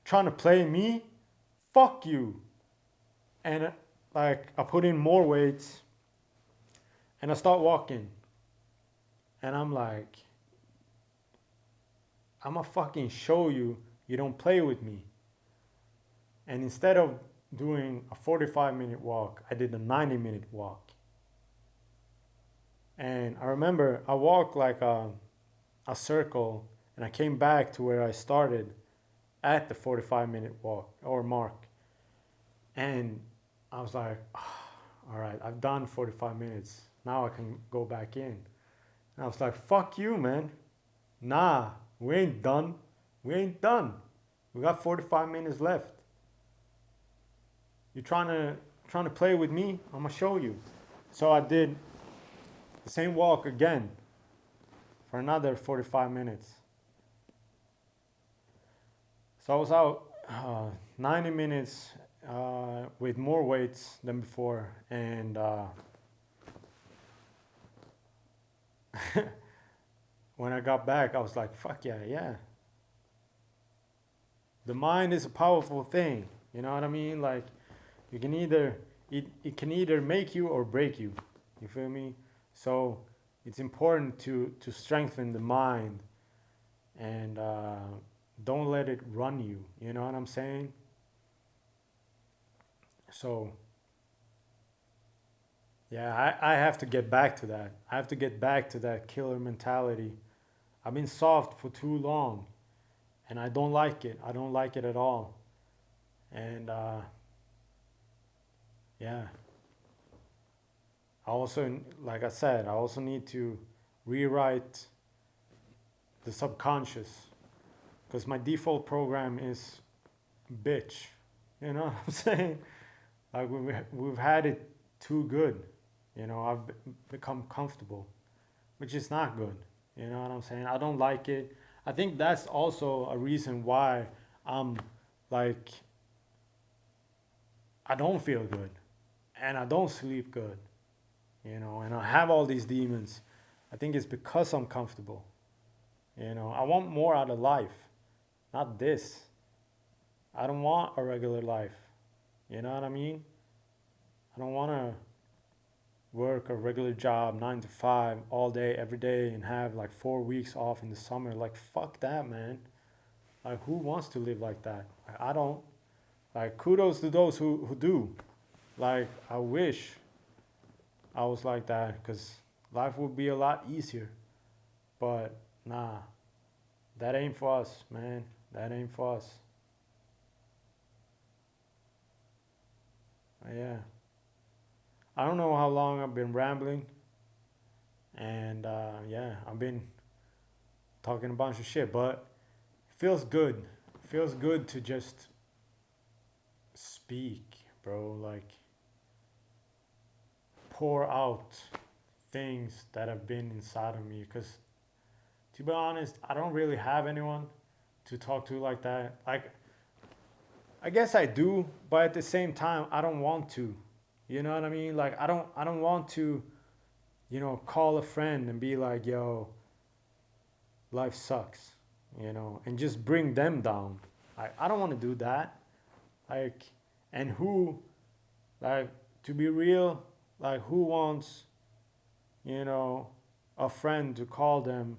Trying to play me? Fuck you. And like, I put in more weights and I start walking. And I'm like, I'm gonna fucking show you. You don't play with me. And instead of doing a 45-minute walk, I did a 90-minute walk. And I remember I walked like a circle, and I came back to where I started at the 45-minute walk or mark. And I was like, "Ah, all right, I've done 45 minutes. Now I can go back in." And I was like, fuck you, man. Nah, we ain't done. We ain't done. We got 45 minutes left. You trying to play with me? I'm gonna show you. So I did the same walk again for another 45 minutes. So I was out 90 minutes with more weights than before, and when I got back, I was like, fuck yeah, yeah. The mind is a powerful thing. You know what I mean? Like, you can either, it can either make you or break you. You feel me? So it's important to strengthen the mind and don't let it run you. You know what I'm saying? So, yeah, I have to get back to that. I have to get back to that killer mentality. I've been soft for too long, and I don't like it. I don't like it at all. And yeah, I also, like I said, I also need to rewrite the subconscious because my default program is bitch. You know what I'm saying? Like we've had it too good. You know, become comfortable, which is not good. You know what I'm saying? I don't like it. I think that's also a reason why I'm like, I don't feel good and I don't sleep good, you know, and I have all these demons. I think it's because I'm comfortable. You know, I want more out of life, not this. I don't want a regular life. You know what I mean? I don't want to work a regular job 9 to 5 all day every day and have like 4 weeks off in the summer. Like fuck that, man. Like who wants to live like that? Like, I don't. Like kudos to those who do. Like I wish I was like that because life would be a lot easier. But nah, that ain't for us, man. That ain't for us. Yeah. I don't know how long I've been rambling, and yeah, I've been talking a bunch of shit, but it feels good. It feels good to just speak, bro. Like pour out things that have been inside of me. Because to be honest, I don't really have anyone to talk to like that. Like, I guess I do, but at the same time, I don't want to. You know what I mean? Like, I don't want to, call a friend and be like, yo, life sucks, and just bring them down. I don't want to do that. Like, and like, to be real, like, who wants, you know, a friend to call them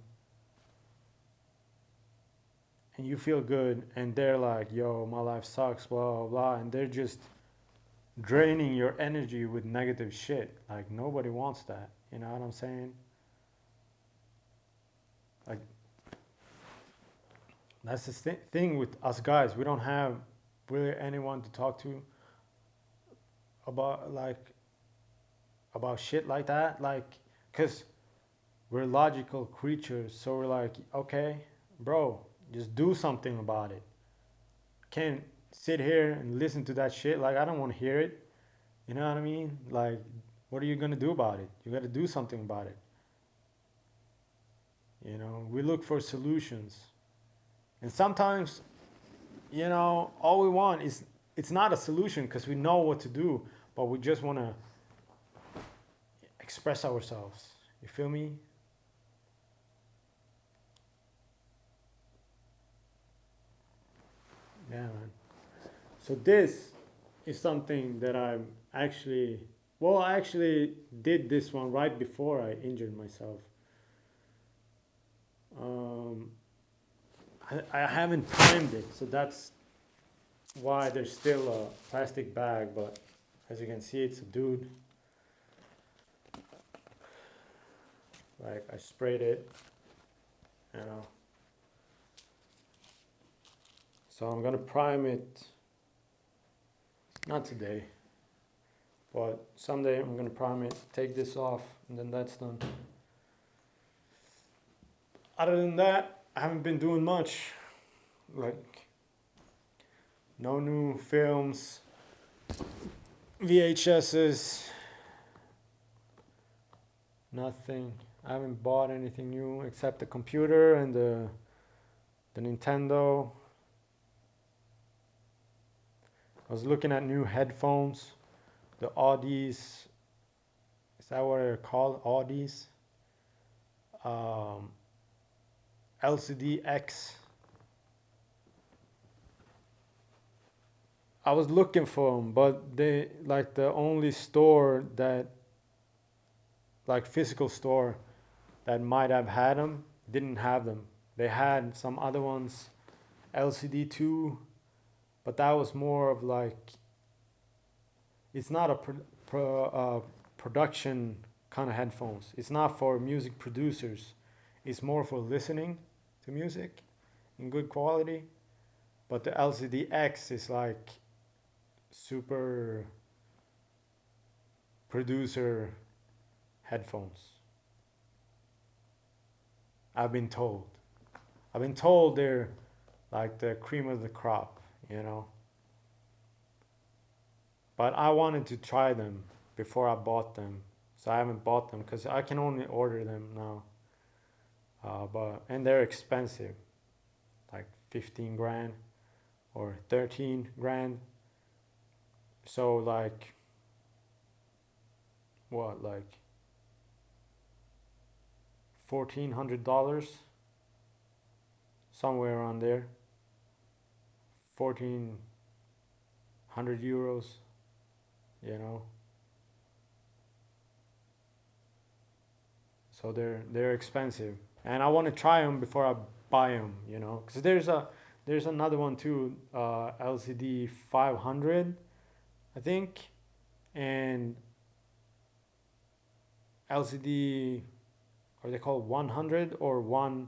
and you feel good and they're like, yo, my life sucks, blah, blah, blah, and they're just draining your energy with negative shit. Like, nobody wants that. You know what I'm saying? Like, that's the thing with us guys. We don't have really anyone to talk to about, like, about shit like that. Like, because we're logical creatures. So we're like, okay, bro, just do something about it. Can't sit here and listen to that shit. Like, I don't want to hear it. You know what I mean? Like, what are you going to do about it? You got to do something about it. We look for solutions. And sometimes, all we want is, it's not a solution because we know what to do, but we just want to express ourselves. You feel me? Yeah, man. So this is something that I actually did this one right before I injured myself. Um, I haven't primed it, so that's why there's still a plastic bag. But as you can see, it's a dude. Like I sprayed it, you know. So I'm gonna prime it. Not today, but someday I'm gonna prime it. Take this off, and then that's done. Other than that, I haven't been doing much. Like no new films, VHSs, nothing. I haven't bought anything new except the computer and the Nintendo. I was looking at new headphones, the Audis. Is that what they're called? Audis. Um, LCD X. I was looking for them, but they like the only store that, like physical store, that might have had them didn't have them. They had some other ones, LCD2, but that was more of like, it's not a production kind of headphones. It's not for music producers. It's more for listening to music in good quality. But the LCD X is like super producer headphones. I've been told. I've been told they're like the cream of the crop, you know. But I wanted to try them before I bought them. So I haven't bought them because I can only order them now. And they're expensive, like 15 grand or 13 grand. So like what, like $1,400, somewhere around there. 1,400 euros, you know. So they're expensive, and I want to try them before I buy them, you know. Because there's another one too, LCD 500, I think, and LCD, are they called 100 or 1mm?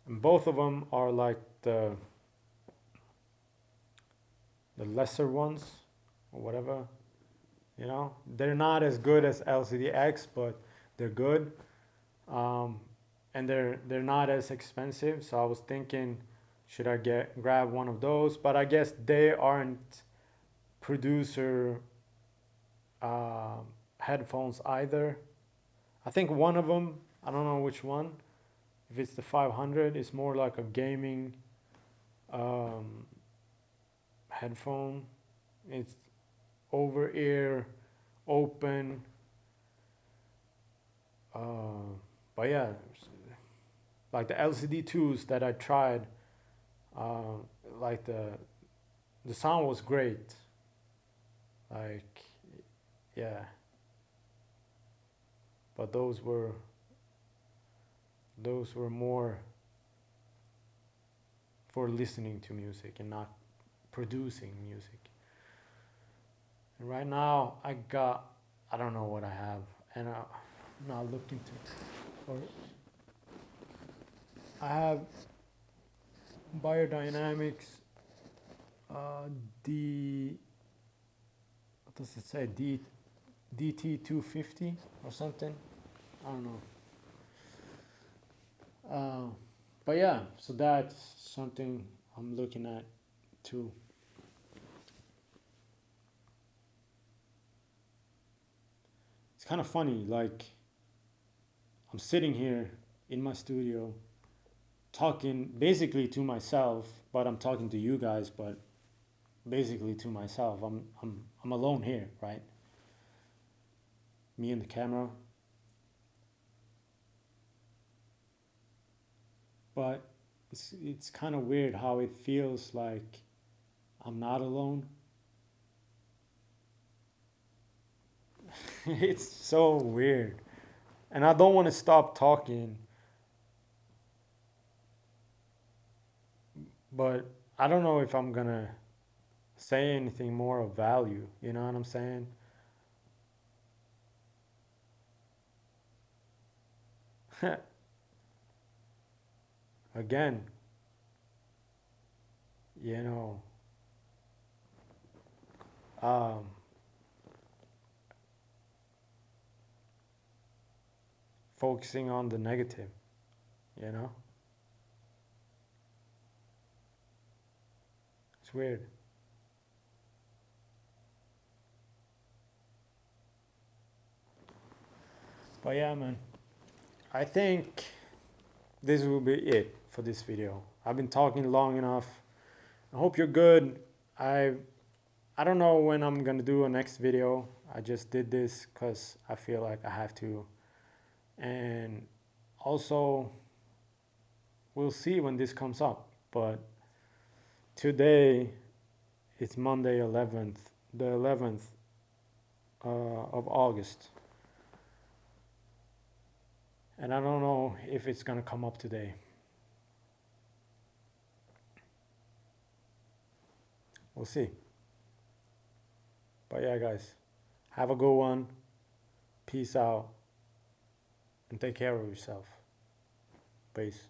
And both of them are like the lesser ones or whatever, you know. They're not as good as LCD-X, but they're good, and they're not as expensive. So I was thinking, should I grab one of those? But I guess they aren't producer headphones either. I think one of them, I don't know which one. If it's the 500, it's more like a gaming headphone. It's over ear, open. But yeah, like the LCD2s that I tried, like the sound was great. Like, yeah. But those were more for listening to music and not producing music. And right now I don't know what I have, and I'm not looking for it. I have Biodynamics, what does it say, DT250 or something, I don't know. But yeah, so that's something I'm looking at too. It's kind of funny, like I'm sitting here in my studio talking basically to myself, but I'm talking to you guys, but basically to myself. I'm alone here, right? Me and the camera. But it's kind of weird how it feels like I'm not alone. It's so weird. And I don't want to stop talking, But I don't know if I'm gonna say anything more of value. You know what I'm saying? Again, you know, um, focusing on the negative. You know, it's weird. But yeah, man, I think this will be it for this video. I've been talking long enough. I hope you're good. I I don't know when I'm gonna do a next video. I just did this because I feel like I have to. And also, we'll see when this comes up. But today, it's Monday 11th, the 11th of August. And I don't know if it's gonna come up today. We'll see. But yeah, guys, have a good one. Peace out. And take care of yourself. Peace.